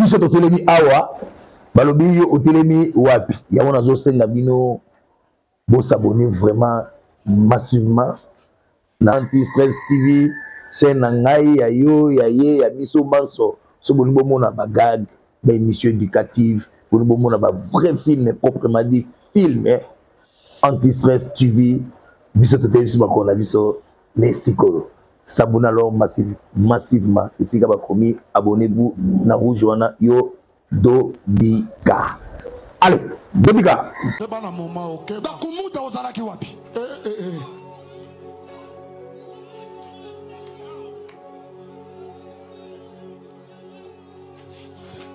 biso to telemi awa balobi yo otelemi wapi ya wana zo senga bino bo s'abonner vraiment massivement na Anti-Stress TV chaîne na ngai ya yo ya ye ya biso banso so boni bo mona ba gag ba émission éducative boni bo mona ba vrai film proprement dit film Anti-Stress TV biso to telemi ba kona biso les sikolo s'abonner alors massivement ici ka ba komi abonnez-vous na rouge wana yo Dobika. Allez, Dobika. C'est pas un moment, ok? Dakumuda ozalaki wapi?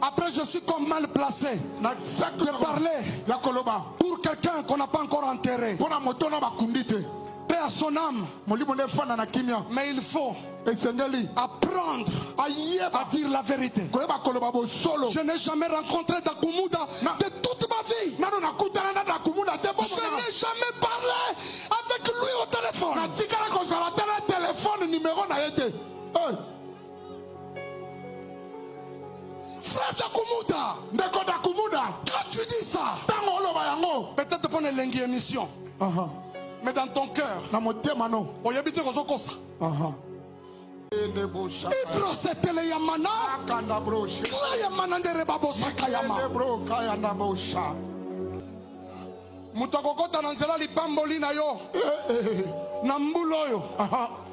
Après, je suis comme mal placé de parler pour quelqu'un qu'on n'a pas encore enterré. Paix à son âme. Mais il faut apprendre à dire la vérité. Je n'ai jamais rencontré Dakumuda de toute ma vie. Je n'ai jamais parlé avec lui au téléphone. Frère Dakumuda, quand tu dis ça, peut-être pour une longue émission. Mais dans ton cœur, on y habite aux Okosa. Ibro setele yamana, kla yamana ndere babosa kayama. Mutakokota nanzela lipamboli na yo, na mbulo yo,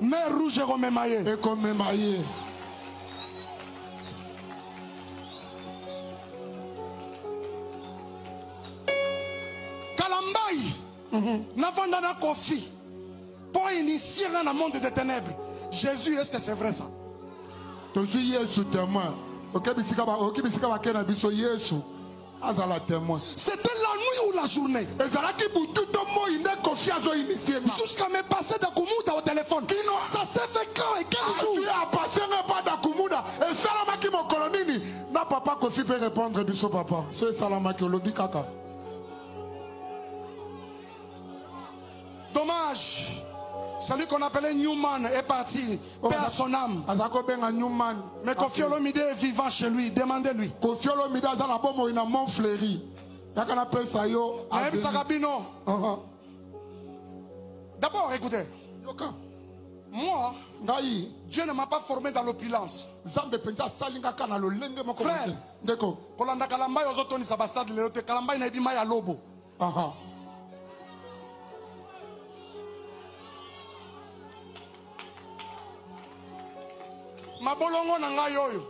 mer rouge komemaye. Kalambai. N'avons na kofi pour initier dans le monde des ténèbres. Jésus, est-ce que c'est vrai ça? C'était la nuit ou la journée? Jusqu'à me passer Dakumuda au téléphone. Ça s'est fait quand et quel jour? Papa Kofi peut répondre, biso papa. C'est Salamaki Olobi Kaka. Dommage, celui qu'on appelait Newman est parti, paix à son âme. Mais Kofi Olomide est vivant chez lui, demandez-lui. Kofi Olomide a la bombe, il a mon fleuri. D'abord, écoutez, moi, Dieu ne m'a pas formé dans l'opulence. Frère, pour l'anda Kalamba, aux autres, ça basta de l'autre. Kalamba, il a dit Maya Lobo. Ma bolongo na ngai oyo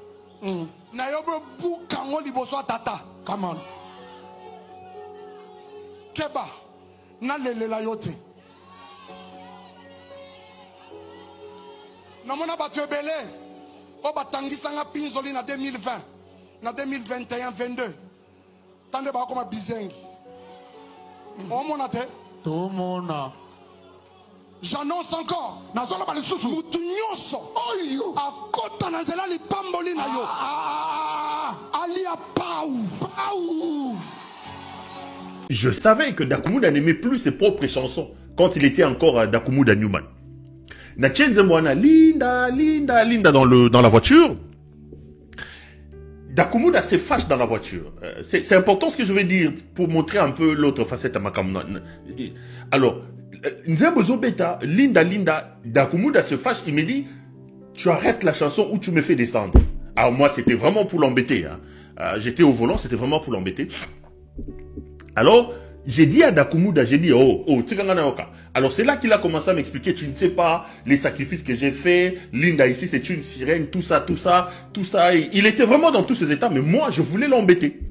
na yobo bukango liboso tata. Come on. Keba na lelela yote. Na mona batu ebele o batangisa nga pinzoli na 2020 na 2021 22. Tande ba koma bizengi. O mona te? To mona. J'annonce encore. Mutunyoso. A kota na zela li pamboli na yo. Alia Pau. Je savais que Dakumuda n'aimait plus ses propres chansons quand il était encore à Dakumuda Newman. Na tienze mwana linda dans la voiture. Dakumuda se fâche dans la voiture. C'est important ce que je vais dire pour montrer un peu l'autre facette à Makamna. Alors, Nzembo Beta, Linda, Dakumuda se fâche, il me dit, tu arrêtes la chanson ou tu me fais descendre. Alors moi, c'était vraiment pour l'embêter. J'étais au volant, c'était vraiment pour l'embêter. Alors, j'ai dit à Dakumuda, j'ai dit, alors c'est là qu'il a commencé à m'expliquer, tu ne sais pas les sacrifices que j'ai faits, Linda ici c'est une sirène, tout ça. Il était vraiment dans tous ces états, mais moi, je voulais l'embêter.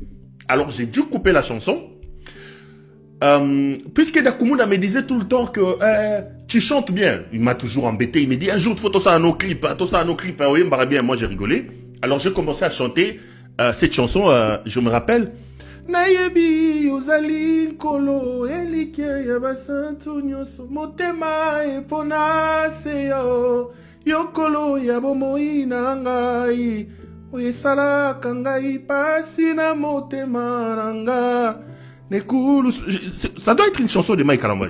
Alors j'ai dû couper la chanson. Puisque Dakumuda me disait tout le temps que tu chantes bien, il m'a toujours embêté, il me dit un jour il faut tout ça à nos clips, oui, bien, moi j'ai rigolé. Alors j'ai commencé à chanter cette chanson, je me rappelle. Nayebi yozali kolo elike yabasantu nyoso motema epona seyo yokolo yabomoi na ngai oyesala kangai pasi na motema nanga. Ça doit être une chanson de Mike Kalamboy.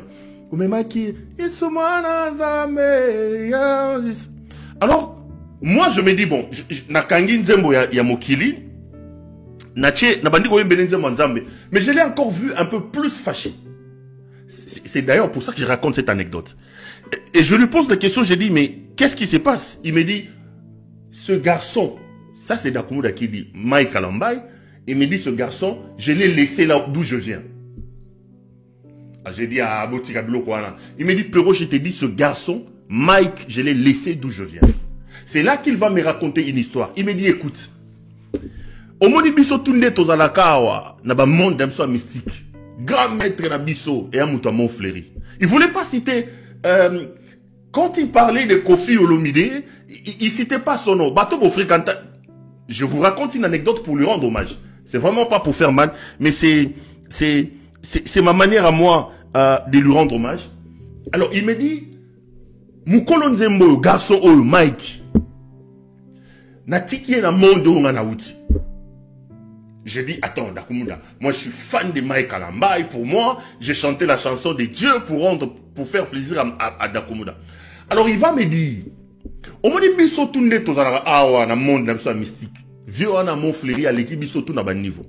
Alors, moi je me dis, bon, Nakangi Nzembo ya Mokili, mais je l'ai encore vu un peu plus fâché. C'est d'ailleurs pour ça que je raconte cette anecdote. Et je lui pose la question, j'ai dit, mais qu'est-ce qui se passe? Il me dit, ce garçon, ça c'est Dakumuda qui dit, Mike Kalambay, il me dit, ce garçon, je l'ai laissé là d'où je viens. J'ai dit à Botika Bilokwana. Il me dit, Pero, je t'ai dit, ce garçon, Mike, je l'ai laissé d'où je viens. C'est là qu'il va me raconter une histoire. Il me dit, écoute, au monde biso tunde tozalakawa, na ba monde d'un soir mystique. Grand maître na biso et un moutamon fleuri. Il voulait pas citer, quand il parlait de Kofi Olomide, il citait pas son nom. Bato Bofrikanta. Je vous raconte une anecdote pour lui rendre hommage. C'est vraiment pas pour faire mal, mais c'est ma manière à moi de lui rendre hommage. Alors il me dit, Mukolo Nzembo, garçon Oyo, Mike, Natiki na mondo ngana uti. J'ai dit, attends, Dakumuda, moi je suis fan de Mike Kalambay. Pour moi, j'ai chanté la chanson de Dieu pour faire plaisir à Dakumuda. Alors il va me dire, au moins biso tunde tozala awa na monde na so mystique. Vieux na mon fleuri à l'équipe biso tout na ba niveau.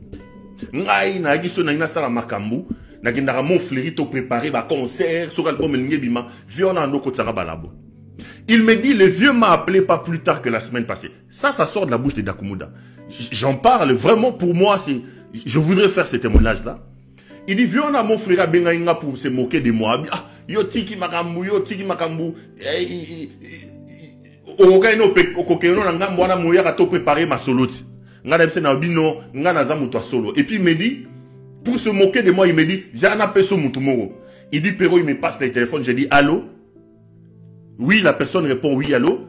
Ngai na giso na ina sala makambu, na ginda mon fleuri to préparer ba concert, so album linge bima, vieux na ndoko tsara balabo. Il me dit, le vieux m'a appelé pas plus tard que la semaine passée. Ça sort de la bouche de Dakumuda. J'en parle vraiment, pour moi, je voudrais faire ce témoignage-là. Il dit, vieux, on a mon frère Bengaïnga pour se moquer de moi. Ah, yo tiki makambu. Préparer ma solo. Et puis il me dit, pour se moquer de moi, il me dit, j'ai un appel sur Moutoumoro. Il dit, Pero, il me passe le téléphone. J'ai dit, allô? Oui, la personne répond oui, allô.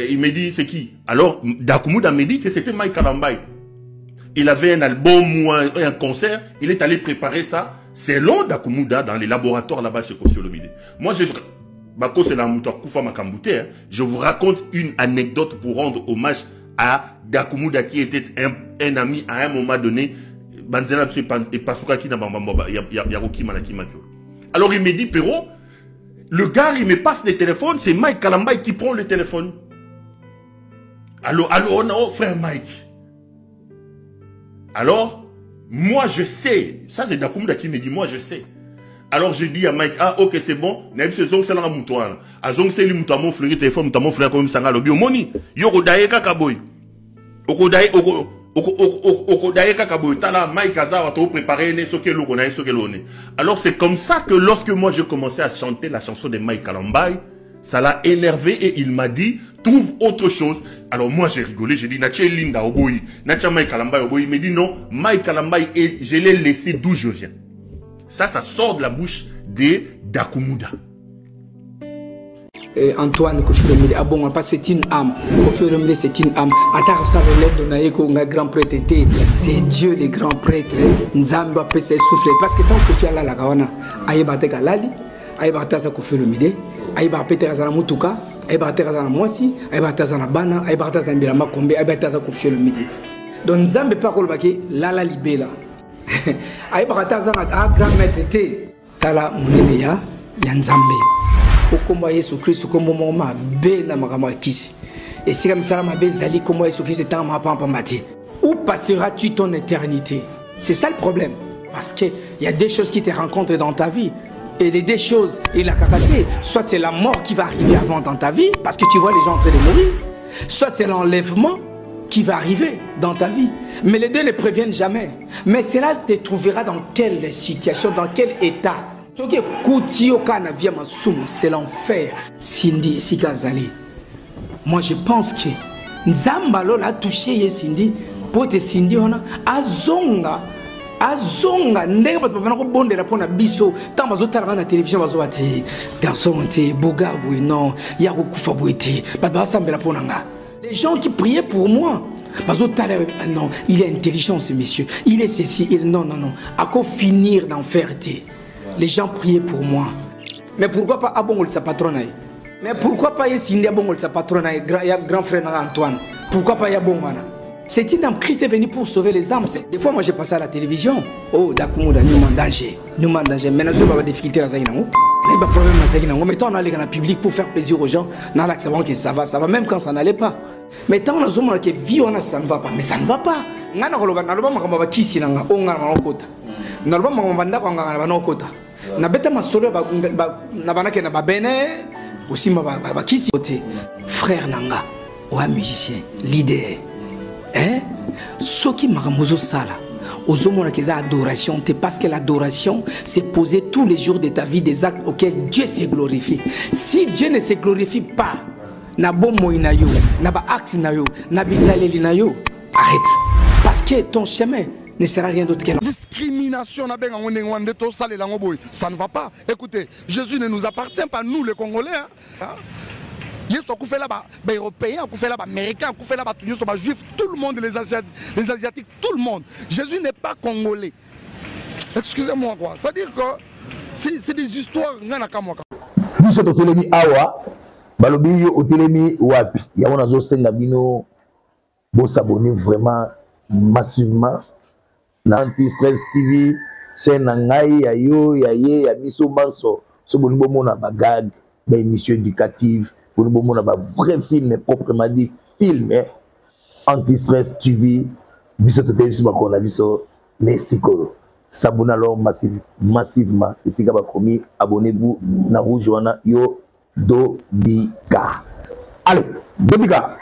Il me dit, c'est qui? Alors, Dakumuda me dit que c'était Mike Kalambay. Il avait un album ou un concert. Il est allé préparer ça. Selon Dakumuda, dans les laboratoires là-bas chez Kofi Olomide. Moi, je vous raconte une anecdote pour rendre hommage à Dakumuda qui était un ami à un moment donné. Alors, il me dit, Pero, le gars, il me passe le téléphone, c'est Mike Kalambay qui prend le téléphone. Allô, non, frère Mike. Alors, moi je sais, ça c'est Dakumuda qui me dit, moi je sais. Alors je dis à Mike, ah ok c'est bon, n'a c'est zong c'est là moutoir. A zong c'est lui moutamon fleury téléphone moutamon fleury comme ça ngalo biomoni. Yoko daye kakaboy. Oko daye kakaboy. Tala Mike Azawa to préparer ne soke lo kona soke lo ne. Alors c'est comme ça que lorsque moi j'ai commencé à chanter la chanson de Mike Kalambay, ça l'a énervé et il m'a dit, trouve autre chose. Alors moi j'ai rigolé, j'ai dit, Natia Linda Oboyi, Natia Mike Kalambay Oboyi. Il me dit non, Mike Kalambay, et je l'ai laissé d'où je viens. Ça sort de la bouche de Dakumuda. Antoine Kofi Olomide, ah bon, parce que c'est une âme. Kofi Olomide, c'est une âme. Attends, ça relève de Naïko, un grand prêtre. C'est Dieu, les grands prêtres. Nzamba peut se souffler. Parce que tant que Kofi Allah la Gawana, Aïbate Galali, Aïbate Za Kofi Olomide, Aïbate Peter Zana Mutuka, Aïbate Zana Mwasi, Aïbate Zana Bana, Aïbate Zana Bilama Kombe, Aïbate Za Kofi Olomide. Donc Nzambe pas kolbaki, Lala Libela. Aïbate Zana grand maître. Tala Mounemeya, Yanzambe. Okomba Yesu Christ kombo moma be na makama kisi. Et si comme ça ma be zali kombo Yesu Christ est en ma pampa mati. Où passeras-tu ton éternité? C'est ça le problème. Parce que il y a des choses qui te rencontrent dans ta vie. Et les deux choses, il a kakaté. Soit c'est la mort qui va arriver avant dans ta vie, parce que tu vois les gens en train de mourir. Soit c'est l'enlèvement qui va arriver dans ta vie. Mais les deux ne préviennent jamais. Mais cela te trouvera dans quelle situation, dans quel état. C'est l'enfer. Cindy Sikazali. Moi je pense que Nzambalo l'a touché Cindy. Pour te Cindy on a azonga ndenge bato bana ko bondela pona biso tant bazo tala na télévision bazo bati garçon te boga boy non ya ko kufa boyti bato basambela pona nga. Les gens qui priaient pour moi bazo tala non il est intelligent ce monsieur il est ceci il non à quoi finir d'enfer te. Les gens priaient pour moi. Mais pourquoi pas Abongol sa patronne? Mais pourquoi pas Yesinde Abongol sa patronne? Grand frère Antoine. Pourquoi pas Yabongwana? C'est une âme. Christ est venu pour sauver les âmes. Des fois, moi, j'ai passé à la télévision. Oh, Dakumuda, nous m'en danger. Nous m'en danger. Maintenant, je vais avoir des difficultés dans Zaïnango. Il y a des problèmes dans Zaïnango. Mais tant on allait dans le public pour faire plaisir aux gens, on a que ça va même quand ça n'allait pas. Mais tant on a zoomé que vie, ça ne va pas. Mais ça ne va pas. ngana koloba naloba makambo bakisi nanga onga na okota naloba makambo ndako ngana bana okota na beta masolo na banake na babene aussi bakisi côté frère nanga wa musicien leader hein soki makambo zo sala ozomona que ça adoration parce que l'adoration c'est poser tous les jours de ta vie des actes auxquels Dieu se glorifie. Si Dieu ne se glorifie pas na bomo ina yo na ba acte na yo na bisaleli na yo, arrête parce que ton chemin ne sera rien d'autre que la discrimination. Ça ne va pas. Écoutez, Jésus ne nous appartient pas, nous les Congolais. Ils sont là-bas, les Européens, là-bas, les Américains, là-bas, les Juifs, tout le monde, les Asiatiques, tout le monde. Jésus n'est pas Congolais. Excusez-moi quoi. C'est-à-dire que c'est des histoires. Nous sommes au Télémi Awa, Balobi au Télémi Wapi. Il y a un senga bino, bon s'abonner vraiment massivement. Anti-Stress TV, chaîne Nangai, Yayo, Yaye, Yabiso Banso, ce bon moment na bagag, des émissions éducatives, bon moment na vrai film, proprement dit film, Anti-Stress TV, biso tote biso bakona biso, Mexico. S'abonnez alors massivement, et si vous avez abonnez-vous, na rouge wana yo Dobika. Allez, Dobika.